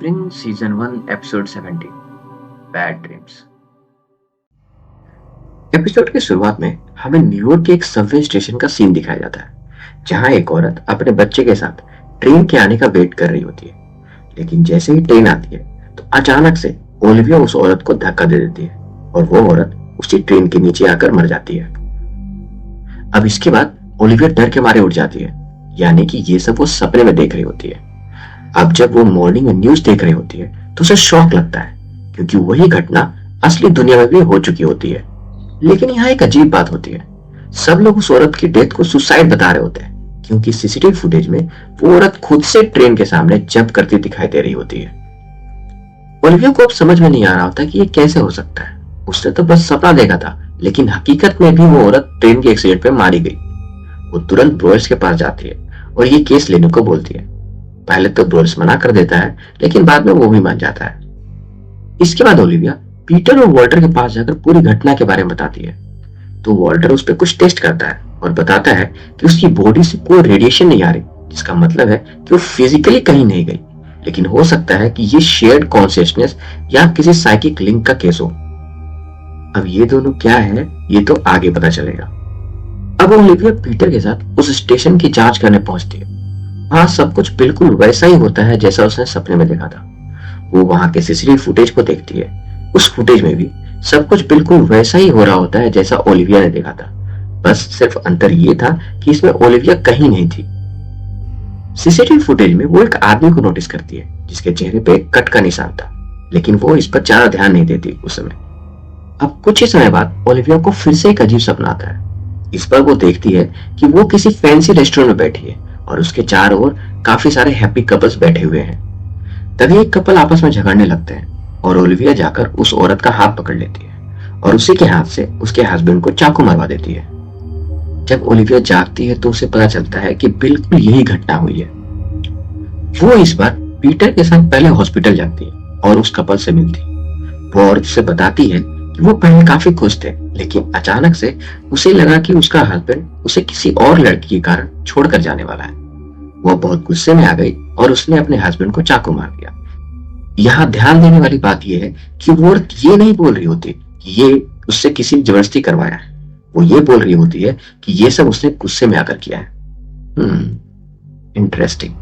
Spring season 1 episode 17 bad dreams. Episode की शुरुआत में हमें न्यूयॉर्क के एक सबवे स्टेशन का सीन दिखाया जाता है, जहां एक औरत अपने बच्चे के साथ ट्रेन के आने का वेट कर रही होती है। लेकिन जैसे ही ट्रेन आती है तो अचानक से ओलिविया उस औरत को धक्का दे देती है और वो औरत उसी ट्रेन के नीचे आकर मर जाती है। अब इसके बाद ओलिविया डर के मारे उठ जाती है, यानी कि ये सब वो सपने में देख रही होती है। अब जब वो मॉर्निंग में न्यूज देख रही होती है तो उसे शॉक लगता है, क्योंकि वही घटना असली दुनिया में भी हो चुकी होती है। लेकिन यहाँ एक अजीब बात होती है, सब लोग उस औरत की डेथ को सुसाइड बता रहे होते हैं, क्योंकि सीसीटीवी फुटेज में वो औरत खुद से ट्रेन के सामने जंप करती दिखाई दे रही होती है। ओलिविया को अब समझ में नहीं आ रहा होता कि ये कैसे हो सकता है। उसने तो बस सपना देखा था, लेकिन हकीकत में भी वो औरत ट्रेन के एक्सीडेंट में मारी गई। वो तुरंत ब्रोयर्स के पास जाती है और ये केस लेने को बोलती है। पहले तो ब्रोयर्स मना कर देता है, लेकिन बाद में वो भी मान जाता है। इसके बाद ओलिविया पीटर और वॉल्टर के पास जाकर पूरी घटना के बारे में बताती है। तो वॉल्टर उस पर कुछ टेस्ट करता है और बताता है कि उसकी बॉडी से कोई रेडिएशन नहीं आ रही, जिसका मतलब है कि वो फिजिकली कहीं नहीं गई। लेकिन हो सकता है कि ये शेयर्ड कॉन्शियसनेस या किसी साइकिक लिंक का केस हो। अब ये दोनों क्या है, ये तो आगे पता चलेगा। अब ओलिविया पीटर के साथ उस स्टेशन की जांच करने पहुंचती है। वहां सब कुछ बिल्कुल वैसा ही होता है जैसा उसने सपने में देखा था। वो वहां के सीसीटीवी फुटेज को देखती है। उस फुटेज में भी सब कुछ बिल्कुल वैसा ही हो रहा होता है जैसा ओलिविया ने देखा था। बस सिर्फ अंतर ये था कि इसमें ओलिविया कहीं नहीं थी। सीसीटीवी फुटेज में वो एक आदमी को नोटिस करती है जिसके चेहरे पे एक कट का निशान था, लेकिन वो इस पर ज्यादा ध्यान नहीं देती उस समय। अब कुछ ही समय बाद ओलिविया को फिर से एक अजीब सपना आता है। इस पर वो देखती है कि वो किसी फैंसी रेस्टोरेंट में बैठी है और उसके चारों ओर काफी सारे हैप्पी कपल्स बैठे हुए हैं। तभी एक कपल आपस में झगड़ने लगते हैं और ओलिविया जाकर उस औरत का हाथ पकड़ लेती है और उसी के हाथ से उसके हस्बैंड को चाकू मरवा देती है। जब ओलिविया जागती है तो उसे पता चलता है कि बिल्कुल यही घटना हुई है। वो इस बार पीटर के साथ पहले हॉस्पिटल जाती है और उस कपल से मिलती है। वो औरत से बताती है कि वो पहले काफी खुश थे, लेकिन अचानक से उसे लगा कि उसका हस्बैंड उसे किसी और लड़की के कारण छोड़कर जाने वाला है। वो बहुत गुस्से में आ गई और उसने अपने हस्बैंड को चाकू मार दिया। यहाँ ध्यान देने वाली बात यह है कि वो औरत ये नहीं बोल रही होती कि ये उससे किसी ने जबरदस्ती करवाया है। वो ये बोल रही होती है कि ये सब उसने गुस्से में आकर किया है। इंटरेस्टिंग।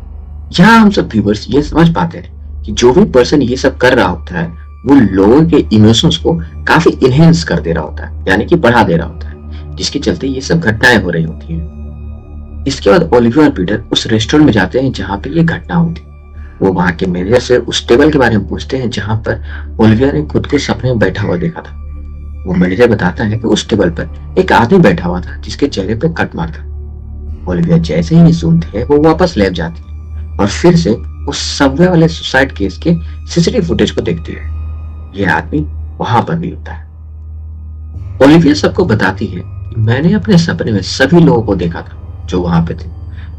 यहाँ हम सब व्यूअर्स ये समझ पाते हैं कि जो भी पर्सन ये सब कर रहा होता है वो लोगों के इमोशंस को काफी इनहेंस कर दे रहा होता है, यानी कि बढ़ा दे रहा होता है, जिसके चलते ये सब घटनाएं हो रही होती हैं। इसके बाद ओलिविया और पीटर उस रेस्टोरेंट में जाते हैं जहां पे ये घटना हुई थी। वो वहां के मैनेजर से उस टेबल के बारे में पूछते हैं जहां पर ओलिविया ने खुद को सपने में बैठा हुआ देखा था। वो मैनेजर बताता है कि उस टेबल पर एक आदमी बैठा हुआ था जिसके चेहरे पे कट मार था। ओलिविया जैसे ही ये सुनती है वो वापस लैब जाती है और फिर से उस सबवे वाले सुसाइड केस के सीसीटीवी फुटेज को देखती है। यह आदमी वहां पर भी होता है। ओलिविया सबको बताती है कि मैंने अपने सपने में सभी लोगों को देखा था जो वहां पे थे,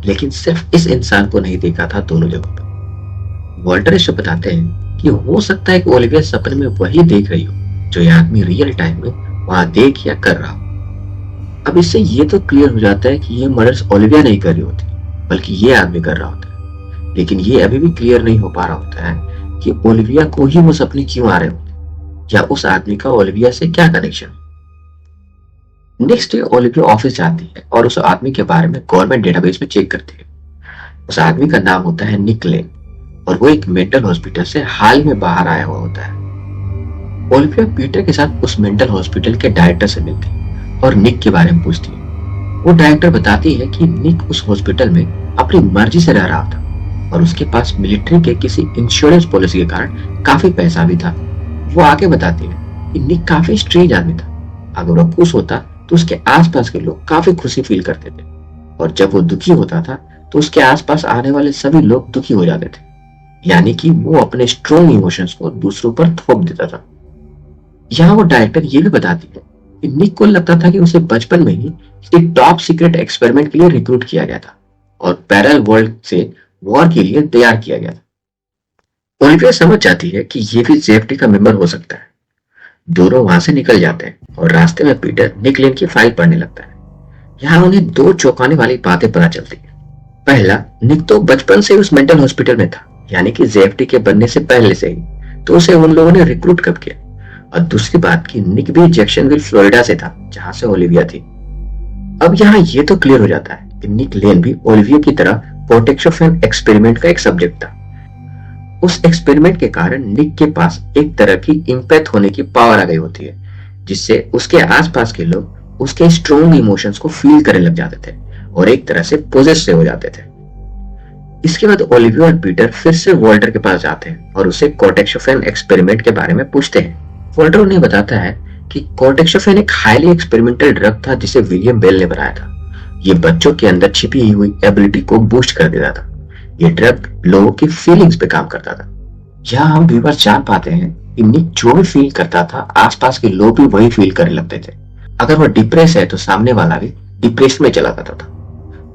लेकिन सिर्फ इस इंसान को नहीं देखा था दोनों जगहों पर। वॉल्टर इसे बताते हैं कि हो सकता है कि ओलिविया सपने में वही देख रही हो जो यह आदमी रियल टाइम में वहां देख या कर रहा हो। अब इससे ये तो क्लियर हो जाता है कि ये मर्डर्स ओलिविया नहीं कर रही होती, बल्कि ये आदमी कर रहा होता है। लेकिन ये अभी भी क्लियर नहीं हो पा रहा होता है कि ओलिविया को ही वो सपने क्यों आ रहे होते, या उस आदमी का ओलिविया से क्या connection. Next day Olivia office जाती है और उस आदमी के बारे में गवर्नमेंट डेटाबेस में चेक करती है। उस आदमी का नाम होता है निक लेन और वो एक मेंटल हॉस्पिटल से हाल में बाहर आया हुआ होता है। ओलिविया पीटर के साथ उस मेंटल हॉस्पिटल के डायरेक्टर से मिलती है और निक के बारे में पूछती है। वो डायरेक्टर बताती है कि निक उस हॉस्पिटल में अपनी मर्जी से रह रहा था और उसके पास मिलिट्री के किसी इंश्योरेंस पॉलिसी के कारण काफी पैसा भी था। वो आगे बताती है कि निक काफी स्ट्रेंज आदमी था। अगर वो खुश होता तो उसके आसपास के लोग काफी खुशी फील करते थे, और जब वो दुखी होता था तो उसके आसपास आने वाले सभी लोग दुखी हो जाते थे, यानी कि वो अपने स्ट्रॉन्ग इमोशंस को दूसरों पर थोप देता था। यहाँ वो डायरेक्टर ये भी बताती है कि निक को लगता था कि उसे बचपन में ही एक टॉप सीक्रेट एक्सपेरिमेंट के लिए रिक्रूट किया गया था और पैरेलल वर्ल्ड से वॉर के लिए तैयार किया गया था। ओलिविया समझ जाती है कि ये भी जेएफटी का मेंबर हो सकता है। दोनों वहां से निकल जाते हैं और रास्ते में पीटर निक लेन की फाइल पढ़ने लगता है। यहाँ उन्हें दो चौंकाने वाली बातें पता चलती है। पहला, निक तो बचपन से उस मेंटल हॉस्पिटल में था, यानी कि जेएफटी के बनने से पहले से ही, तो उसे उन लोगों ने रिक्रूट कब किया? और दूसरी बात कि निक भी जैक्सनविल फ्लोरिडा से था, जहां से ओलिविया थी। अब यहाँ ये तो क्लियर हो जाता है कि निक लेन भी ओलिविया की तरह पोर्टेक्सोफेन एक्सपेरिमेंट का एक सब्जेक्ट था। उस एक्सपेरिमेंट के कारण निक के पास एक तरह की इम्पैथ होने की पावर आ गई होती है, जिससे उसके आसपास के लोग उसके स्ट्रॉन्ग इमोशंस को फील करने लग जाते थे और एक तरह से पोजेस हो जाते थे। इसके बाद ओलिविया और पीटर फिर से वॉल्टर के पास जाते हैं और उसे कोर्टेक्सोफेन एक्सपेरिमेंट के बारे में पूछते हैं। वॉल्टर उन्हें बताता है कि कोर्टेक्सोफेन एक हाईली एक्सपेरिमेंटल ड्रग था जिसे विलियम बेल ने बनाया था। ये बच्चों के अंदर छिपी हुई एबिलिटी को बूस्ट कर देता था। ये ड्रग लोगों की फीलिंग्स पे काम करता था। यहाँ हम व्यूअर्स जान पाते हैं कि निक जो भी फील करता था, आसपास के लोग भी वही फील करने लगते थे। अगर वो डिप्रेस है तो सामने वाला भी डिप्रेस में चला जाता था।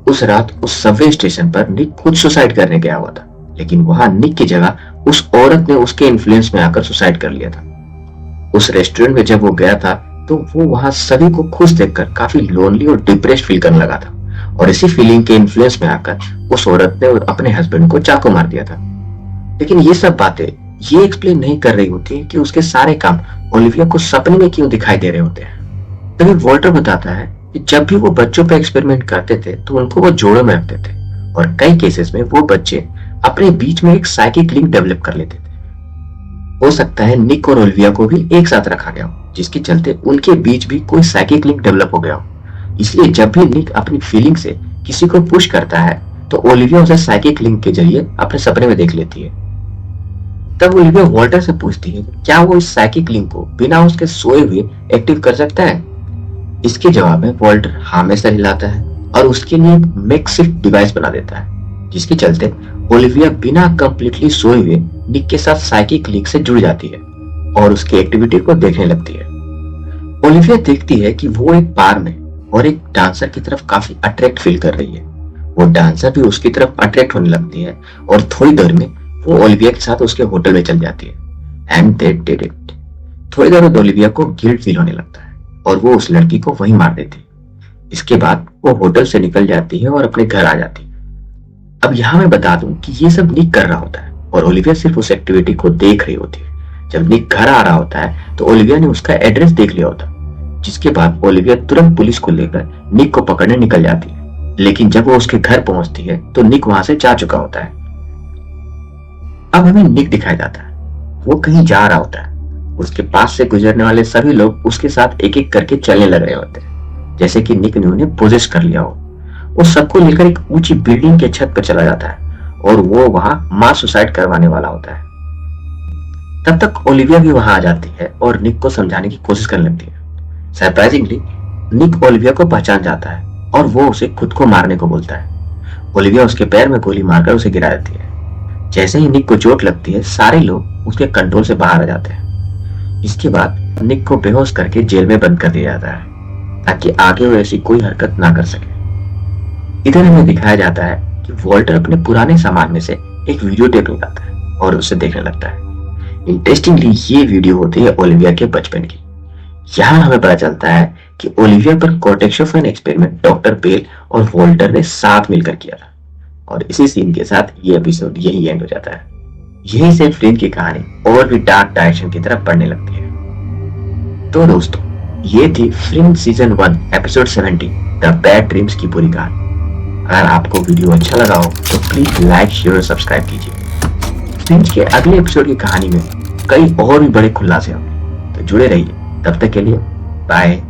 उस रात उस सबवे स्टेशन पर निक खुद सुसाइड करने गया हुआ था, लेकिन वहां निक की जगह उस औरत ने उसके इन्फ्लुएंस में आकर सुसाइड कर लिया था। उस रेस्टोरेंट में जब वो गया था तो वो वहां सभी को खुश देखकर काफी लोनली और डिप्रेस्ड फील करने लगा था, और इसी फीलिंग के इन्फ्लुएंस में आकर उस औरत ने अपने हस्बैंड को चाकू मार दिया था। लेकिन ये सब बातें ये एक्सप्लेन नहीं कर रही होती कि उसके सारे काम ओलिविया को सपने में क्यों दिखाई दे रहे होते हैं। तभी वॉल्टर बताता है कि जब भी वो बच्चों पे एक्सपेरिमेंट करते थे तो उनको वो जोड़ों में रखते थे, और कई केसेस में वो बच्चे अपने बीच में एक साइकिक लिंक डेवलप कर लेते थे। हो सकता है निक और ओलिविया को भी एक साथ रखा गया हो, जिसके चलते उनके बीच भी कोई साइकिक लिंक डेवलप हो गया हो। इसलिए जब भी निक अपनी फीलिंग से किसी को पुश करता है तो ओलिविया उसे साइकिक लिंक के जरिए अपने सपने में देख लेती है। तब ओलिविया वॉल्टर से पूछती है क्या वो इस साइकिक लिंक को बिना उसके सोए हुए एक्टिव कर सकता है। इसके जवाब में वॉल्टर हाँ में सर हिलाता है और उसके लिए एक मेकशिफ्ट डिवाइस बना देता है, जिसके चलते ओलिविया बिना कंप्लीटली सोए हुए निक के साथ साइकिक लिंक से जुड़ जाती है और उसकी एक्टिविटी को देखने लगती है। ओलिविया देखती है कि वो एक बार में और एक डांसर की तरफ काफी अट्रैक्ट फील कर रही है। वो डांसर भी उसकी तरफ अट्रैक्ट होने लगती है और थोड़ी देर में वो ओलिविया के साथ उसके होटल में चल जाती है। And that did it. थोड़ी देर में ओलिविया को गिल्ट फील होने लगता है और वो उस लड़की को वहीं मार देती है। इसके बाद वो होटल से निकल जाती है और अपने घर आ जाती है। अब यहाँ मैं बता दूं कि ये सब निक कर रहा होता है और ओलिविया सिर्फ उस एक्टिविटी को देख रही होती है। जब निक घर आ रहा होता है तो ओलिविया ने उसका एड्रेस देख लिया होता है, जिसके बाद ओलिविया तुरंत पुलिस को लेकर निक को पकड़ने निकल जाती है। लेकिन जब वो उसके घर पहुंचती है तो निक वहां से जा चुका होता है। अब हमें निक दिखाई जाता है। वो कहीं जा रहा होता है। उसके पास से गुजरने वाले सभी लोग उसके साथ एक एक करके चलने लग रहे होते हैं, जैसे कि निक ने उन्हें पोजेस कर लिया हो। वो सबको लेकर एक ऊंची बिल्डिंग के छत पर चला जाता है और वो वहां मास सुसाइड करवाने वाला होता है। तब तक ओलिविया भी वहां आ जाती है और निक को समझाने की कोशिश करने लगती है। सरप्राइजिंगली निक ओलिविया को पहचान जाता है और वो उसे खुद को मारने को बोलता है। ओलिविया उसके पैर में गोली मारकर उसे गिरा देती है। जैसे ही निक को चोट लगती है सारे लोग उसके कंट्रोल से बाहर आ जाते हैं। इसके बाद निक को बेहोश करके जेल में बंद कर दिया जाता है ताकि आगे वो ऐसी कोई हरकत ना कर सके। इधर हमें दिखाया जाता है कि वॉल्टर अपने पुराने सामान में से एक वीडियो टेप निकालता है और उसे देखने लगता है। इंटरेस्टिंगली ये वीडियो होती है ओलिविया के बचपन की। यहाँ हमें पता चलता है कि ओलिविया पर कोर्टेक्सोफेन एक्सपेरिमेंट डॉक्टर बेल और वॉल्टर ने साथ मिलकर किया था। और इसी सीन के साथ ये एपिसोड यही एंड हो जाता है। यही से फ्लिंट की कहानी और भी डार्क डायरेक्शन की तरफ बढ़ने लगती है। तो दोस्तों, ये थी flint season 1 episode 70 the bad dreams की पूरी कहानी। अगर आपको वीडियो अच्छा लगा हो तो प्लीज लाइक, शेयर और सब्सक्राइब कीजिए। फ्लिंट के अगले एपिसोड की कहानी में कई और भी बड़े खुलासे होंगे, तो जुड़े रहिए। तब तक के लिए बाय।